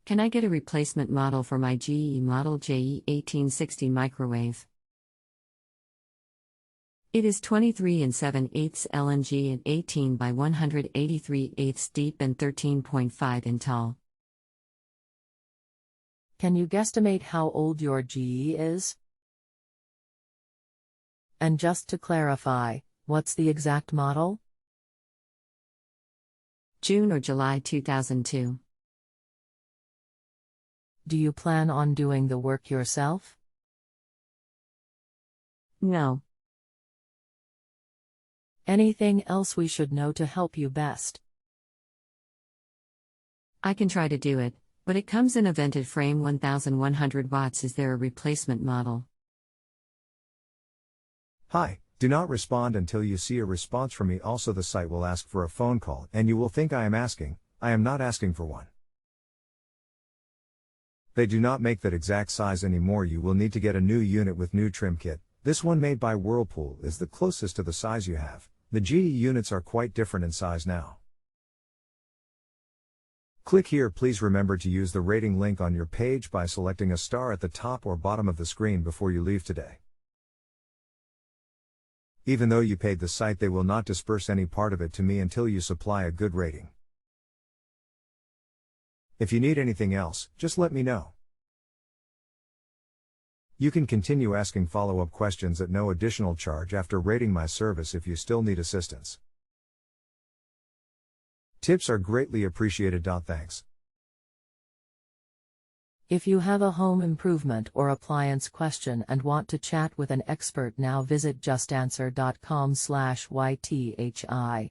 Can I get a replacement model for my GE Model JE1860 microwave? It is 23 7/8 LNG and 18 by 183/8 deep and 13.5 in tall. Can you guesstimate how old your GE is? And just to clarify, what's the exact model? June or July 2002. Do you plan on doing the work yourself? No. Anything else we should know to help you best? I can try to do it, but it comes in a vented frame 1100 watts. Is there a replacement model? Hi, do not respond until you see a response from me. Also, the site will ask for a phone call and you will think I am asking. I am not asking for one. They do not make that exact size anymore. You will need to get a new unit with new trim kit. This one made by Whirlpool is the closest to the size you have. The GE units are quite different in size now. Click here. Please remember to use the rating link on your page by selecting a star at the top or bottom of the screen before you leave today. Even though you paid the site, they will not disperse any part of it to me until you supply a good rating. If you need anything else, just let me know. You can continue asking follow-up questions at no additional charge after rating my service if you still need assistance. Tips are greatly appreciated. Thanks. If you have a home improvement or appliance question and want to chat with an expert now, visit justanswer.com/YTHI.